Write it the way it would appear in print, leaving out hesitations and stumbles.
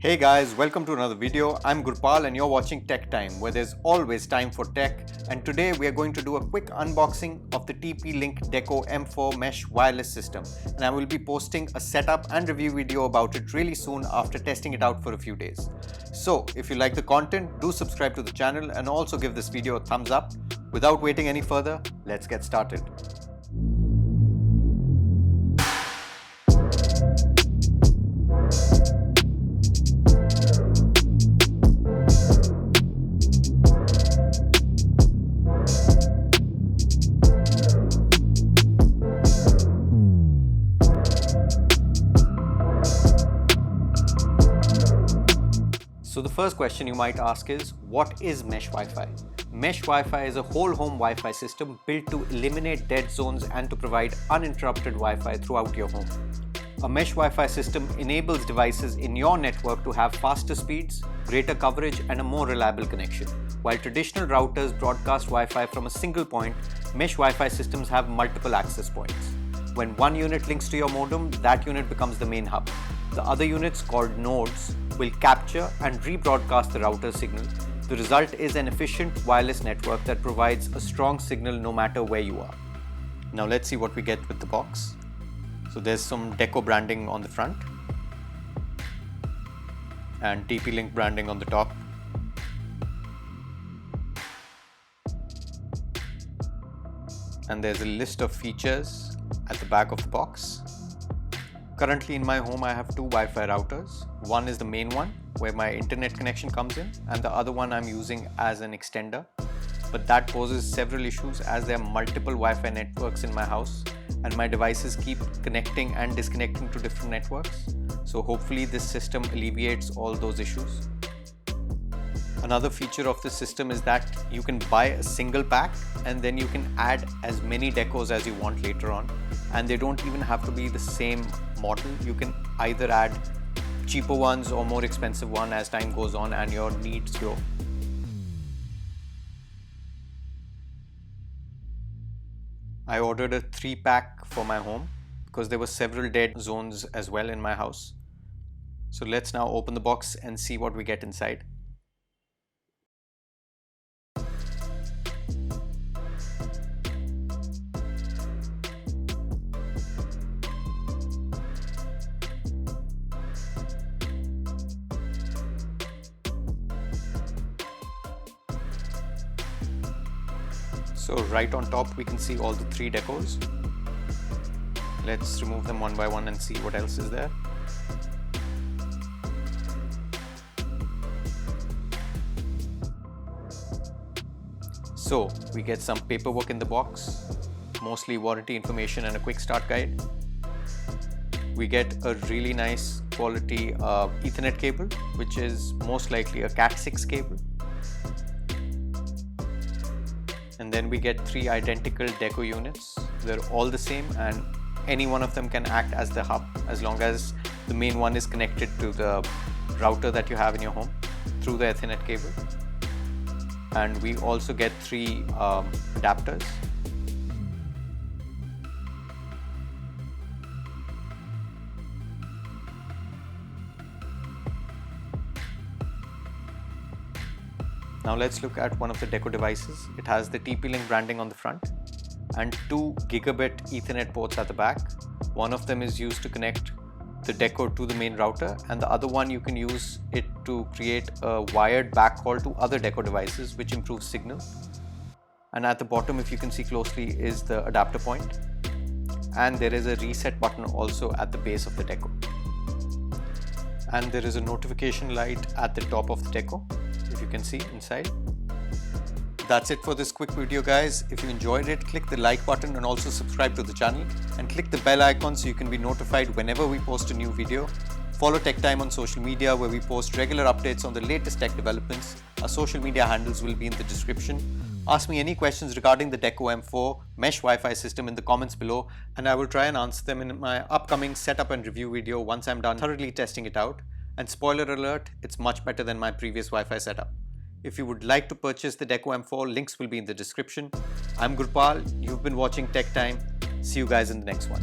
Hey guys, welcome to another video. I'm Gurpal and you're watching Tech Time, where there's always time for tech. And today we are going to do a quick unboxing of the TP-Link Deco M4 mesh wireless system. And I will be posting a setup and review video about it really soon after testing it out for a few days. So if you like the content, do subscribe to the channel and also give this video a thumbs up. Without waiting any further, let's get started. So the first question you might ask is, what is mesh Wi-Fi? Mesh Wi-Fi is a whole home Wi-Fi system built to eliminate dead zones and to provide uninterrupted Wi-Fi throughout your home. A mesh Wi-Fi system enables devices in your network to have faster speeds, greater coverage and a more reliable connection. While traditional routers broadcast Wi-Fi from a single point, mesh Wi-Fi systems have multiple access points. When one unit links to your modem, that unit becomes the main hub. The other units, called nodes, will capture and rebroadcast the router signal. The result is an efficient wireless network that provides a strong signal no matter where you are. Now let's see what we get with the box. So there's some Deco branding on the front and TP-Link branding on the top. And there's a list of features at the back of the box. Currently in my home I have two Wi-Fi routers. One is the main one where my internet connection comes in, and the other one I'm using as an extender. But that poses several issues as there are multiple Wi-Fi networks in my house and my devices keep connecting and disconnecting to different networks. So hopefully this system alleviates all those issues. Another feature of this system is that you can buy a single pack and then you can add as many decos as you want later on, and they don't even have to be the same model. You can either add cheaper ones or more expensive one as time goes on and your needs grow. I ordered a 3-pack for my home because there were several dead zones as well in my house. So let's now open the box and see what we get inside. So right on top we can see all the 3 decos. Let's remove them one by one and see what else is there. So we get some paperwork in the box, mostly warranty information and a quick start guide. We get a really nice quality Ethernet cable, which is most likely a Cat6 cable. And then we get 3 identical Deco units. They're all the same and any one of them can act as the hub as long as the main one is connected to the router that you have in your home through the Ethernet cable. And we also get 3 adapters. Now let's look at one of the Deco devices. It has the TP-Link branding on the front and 2 gigabit Ethernet ports at the back. One of them is used to connect the Deco to the main router, and the other one you can use it to create a wired backhaul to other Deco devices, which improves signal. And at the bottom, if you can see closely, is the adapter point. And there is a reset button also at the base of the Deco. And there is a notification light at the top of the Deco, if you can see inside. That's it for this quick video, guys. If you enjoyed it, click the like button and also subscribe to the channel and click the bell icon so you can be notified whenever we post a new video. Follow Tech Time on social media where we post regular updates on the latest tech developments. Our social media handles will be in the description. Ask me any questions regarding the Deco M4 mesh Wi-Fi system in the comments below, and I will try and answer them in my upcoming setup and review video once I'm done thoroughly testing it out. And spoiler alert, it's much better than my previous Wi-Fi setup. If you would like to purchase the Deco M4, links will be in the description. I'm Gurpal, you've been watching Tech Time. See you guys in the next one.